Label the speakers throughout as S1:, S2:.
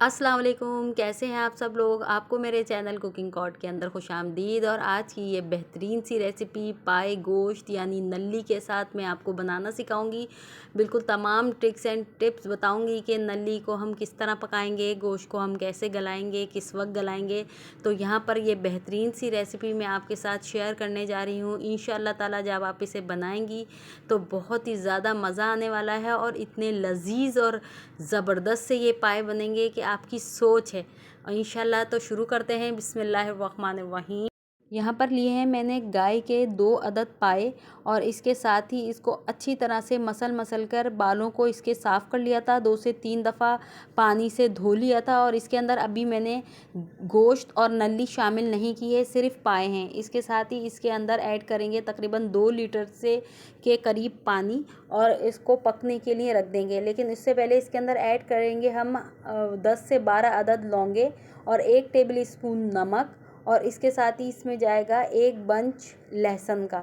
S1: अस्सलाम वालेकुम, कैसे हैं आप सब लोग। आपको मेरे चैनल कुकिंग कॉर्ड के अंदर खुशामदीद। और आज की ये बेहतरीन सी रेसिपी पाए गोश्त यानी नल्ली के साथ मैं आपको बनाना सिखाऊंगी। बिल्कुल तमाम ट्रिक्स एंड टिप्स बताऊंगी कि नल्ली को हम किस तरह पकाएंगे, गोश्त को हम कैसे गलाएंगे, किस वक्त गलाएंगे। तो यहाँ पर ये बेहतरीन सी रेसिपी मैं आपके साथ शेयर करने जा रही हूँ। इंशाअल्लाह ताला जब आप इसे बनाएंगी तो बहुत ही ज़्यादा मज़ा आने वाला है और इतने लजीज और ज़बरदस्त से ये पाए बनेंगे कि आपकी सोच है। और इंशाल्लाह तो शुरू करते हैं। बिस्मिल्लाहिर्रहमानिर्रहीम। यहाँ पर लिए हैं मैंने गाय के 2 अदद पाए और इसके साथ ही इसको अच्छी तरह से मसल कर बालों को इसके साफ़ कर लिया था। 2 से 3 दफ़ा पानी से धो लिया था। और इसके अंदर अभी मैंने गोश्त और नल्ली शामिल नहीं की है, सिर्फ पाए हैं। इसके साथ ही इसके अंदर ऐड करेंगे तकरीबन 2 लीटर से के करीब पानी और इसको पकने के लिए रख देंगे। लेकिन इससे पहले इसके अंदर ऐड करेंगे हम 10 से 12 अदद लौंगे और 1 टेबल स्पून नमक। और इसके साथ ही इसमें जाएगा 1 बंच लहसुन का।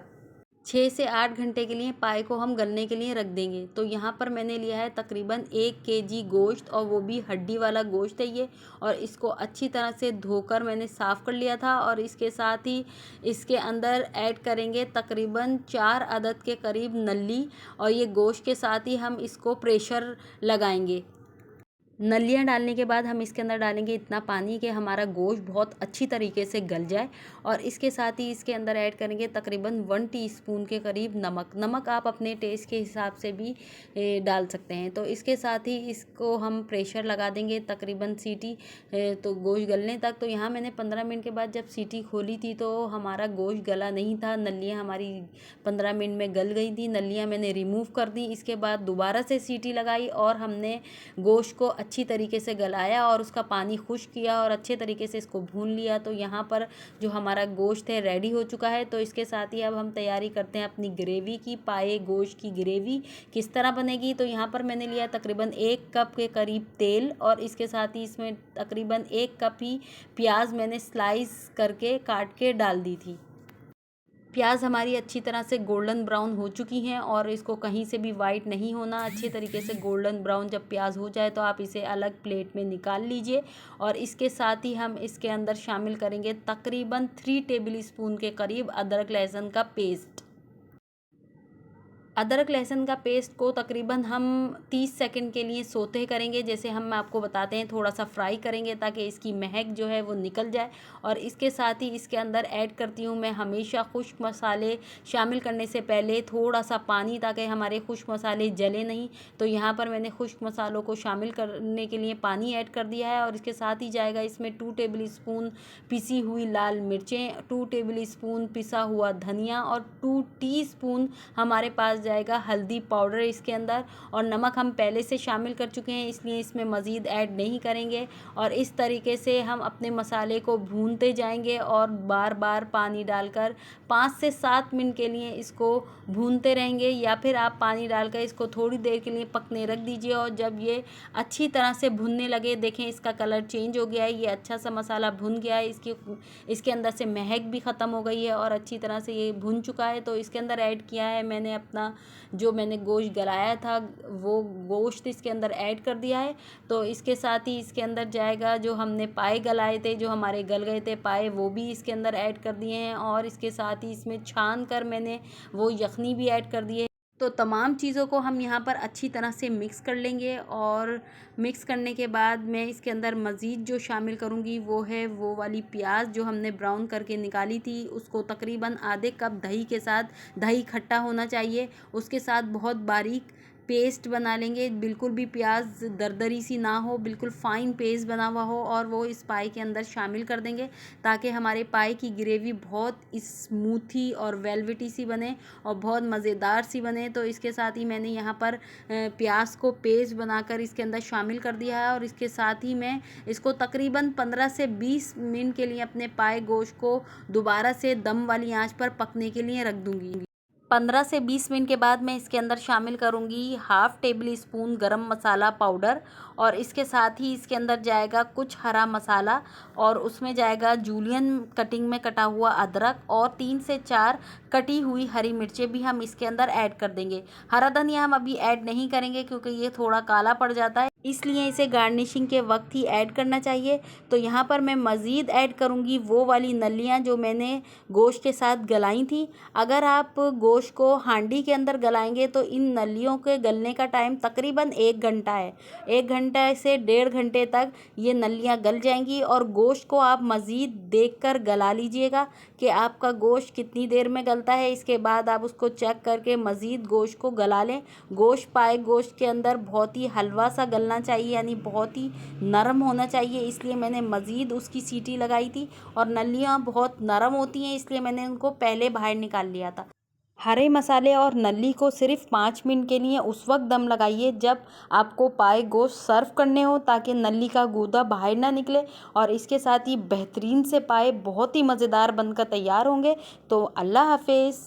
S1: 6 से 8 घंटे के लिए पाए को हम गलने के लिए रख देंगे। तो यहाँ पर मैंने लिया है तकरीबन 1 केजी गोश्त और वो भी हड्डी वाला गोश्त है ये। और इसको अच्छी तरह से धोकर मैंने साफ़ कर लिया था। और इसके साथ ही इसके अंदर ऐड करेंगे तकरीबन 4 अदद के करीब नल्ली। और ये गोश्त के साथ ही हम इसको प्रेशर लगाएंगे। नलियाँ डालने के बाद हम इसके अंदर डालेंगे इतना पानी कि हमारा गोश्त बहुत अच्छी तरीके से गल जाए। और इसके साथ ही इसके अंदर ऐड करेंगे तकरीबन 1 टीस्पून के करीब नमक आप अपने टेस्ट के हिसाब से भी डाल सकते हैं। तो इसके साथ ही इसको हम प्रेशर लगा देंगे तकरीबन सीटी तो गोश्त गलने तक। तो यहाँ मैंने 15 मिनट के बाद जब सीटी खोली थी तो हमारा गोश्त गला नहीं था। नलियाँ हमारी 15 मिनट में गल गई थी। नलियाँ मैंने रिमूव कर दी। इसके बाद दोबारा से सीटी लगाई और हमने गोश्त को अच्छी तरीके से गलाया और उसका पानी खुश्क किया और अच्छे तरीके से इसको भून लिया। तो यहाँ पर जो हमारा गोश्त है रेडी हो चुका है। तो इसके साथ ही अब हम तैयारी करते हैं अपनी ग्रेवी की। पाए गोश्त की ग्रेवी किस तरह बनेगी। तो यहाँ पर मैंने लिया तकरीबन 1 कप के करीब तेल और इसके साथ ही इसमें तकरीबन 1 कप ही प्याज मैंने स्लाइस करके काट के डाल दी थी। प्याज हमारी अच्छी तरह से गोल्डन ब्राउन हो चुकी हैं और इसको कहीं से भी वाइट नहीं होना। अच्छी तरीके से गोल्डन ब्राउन जब प्याज हो जाए तो आप इसे अलग प्लेट में निकाल लीजिए। और इसके साथ ही हम इसके अंदर शामिल करेंगे तकरीबन 3 टेबल स्पून के करीब अदरक लहसुन का पेस्ट। अदरक लहसुन का पेस्ट को तकरीबन हम 30 सेकंड के लिए सोते करेंगे। जैसे हम आपको बताते हैं थोड़ा सा फ्राई करेंगे ताकि इसकी महक जो है वो निकल जाए। और इसके साथ ही इसके अंदर ऐड करती हूँ मैं हमेशा खुश्क मसाले शामिल करने से पहले थोड़ा सा पानी ताकि हमारे खुश्क मसाले जले नहीं। तो यहाँ पर मैंने खुश्क मसालों को शामिल करने के लिए पानी ऐड कर दिया है। और इसके साथ ही जाएगा इसमें 2 टेबल स्पून पिसी हुई लाल मिर्चें, 2 टेबल स्पून पिसा हुआ धनिया और 2 टीस्पून हमारे पास जाएगा हल्दी पाउडर इसके अंदर। और नमक हम पहले से शामिल कर चुके हैं इसलिए इसमें मज़ीद ऐड नहीं करेंगे। और इस तरीके से हम अपने मसाले को भूनते जाएंगे और बार बार पानी डालकर 5 से 7 मिनट के लिए इसको भूनते रहेंगे। या फिर आप पानी डालकर इसको थोड़ी देर के लिए पकने रख दीजिए। और जब ये अच्छी तरह से भुनने लगे, देखें इसका कलर चेंज हो गया है, ये अच्छा सा मसाला भुन गया है, इसके अंदर से महक भी ख़त्म हो गई है और अच्छी तरह से ये भुन चुका है। तो इसके अंदर ऐड किया है मैंने अपना जो मैंने गोश्त गलाया था वो गोश्त इसके अंदर ऐड कर दिया है। तो इसके साथ ही इसके अंदर जाएगा जो हमने पाए गलाए थे, जो हमारे गल गए थे पाए, वो भी इसके अंदर ऐड कर दिए हैं। और इसके साथ ही इसमें छान कर मैंने वो यखनी भी ऐड कर दी है। तो तमाम चीज़ों को हम यहाँ पर अच्छी तरह से मिक्स कर लेंगे। और मिक्स करने के बाद मैं इसके अंदर मज़ीद जो शामिल करूँगी वो है वो वाली प्याज जो हमने ब्राउन करके निकाली थी, उसको तकरीबन आधे कप दही के साथ, दही खट्टा होना चाहिए, उसके साथ बहुत बारीक पेस्ट बना लेंगे। बिल्कुल भी प्याज दरदरी सी ना हो, बिल्कुल फ़ाइन पेस्ट बना हुआ हो। और वो इस पाए के अंदर शामिल कर देंगे ताकि हमारे पाए की ग्रेवी बहुत स्मूथी और वेलवेटी सी बने और बहुत मज़ेदार सी बने। तो इसके साथ ही मैंने यहाँ पर प्याज को पेस्ट बनाकर इसके अंदर शामिल कर दिया है। और इसके साथ ही मैं इसको तकरीबन 15 से 20 मिनट के लिए अपने पाए गोश्त को दोबारा से दम वाली आंच पर पकने के लिए रख दूँगी। 15 से 20 मिनट के बाद मैं इसके अंदर शामिल करूंगी हाफ़ टेबल स्पून गरम मसाला पाउडर। और इसके साथ ही इसके अंदर जाएगा कुछ हरा मसाला और उसमें जाएगा जूलियन कटिंग में कटा हुआ अदरक और 3 से 4 कटी हुई हरी मिर्चें भी हम इसके अंदर ऐड कर देंगे। हरा धनिया हम अभी ऐड नहीं करेंगे क्योंकि ये थोड़ा काला पड़ जाता है। इसलिए इसे गार्निशिंग के वक्त ही ऐड करना चाहिए। तो यहाँ पर मैं मज़ीद ऐड करूँगी वो वाली नलियाँ जो मैंने गोश्त के साथ गलाई थी। अगर आप गोश्त को हांडी के अंदर गलाएंगे तो इन नलियों के गलने का टाइम तकरीबन 1 घंटा है। 1 घंटा से 1.5 घंटे तक ये नलियाँ गल जाएंगी और गोश्त को आप मज़ीद देखकर गला लीजिएगा कि आपका गोश्त कितनी देर में गलता है। इसके बाद आप उसको चेक करके मज़ीद गोश्त को गला लें। गोश्त पाए गोश्त के अंदर बहुत ही हलवा सा गलना चाहिए, यानी बहुत ही नरम होना चाहिए, इसलिए मैंने मज़ीद उसकी सीटी लगाई थी। और नलियाँ बहुत नरम होती हैं इसलिए मैंने उनको पहले बाहर निकाल लिया था। हरे मसाले और नली को सिर्फ 5 मिनट के लिए उस वक्त दम लगाइए जब आपको पाए गोश्त सर्व करने हो, ताकि नली का गूदा बाहर ना निकले। और इसके साथ ही बेहतरीन से पाए बहुत ही मज़ेदार बनकर तैयार होंगे। तो अल्लाह हाफिज़।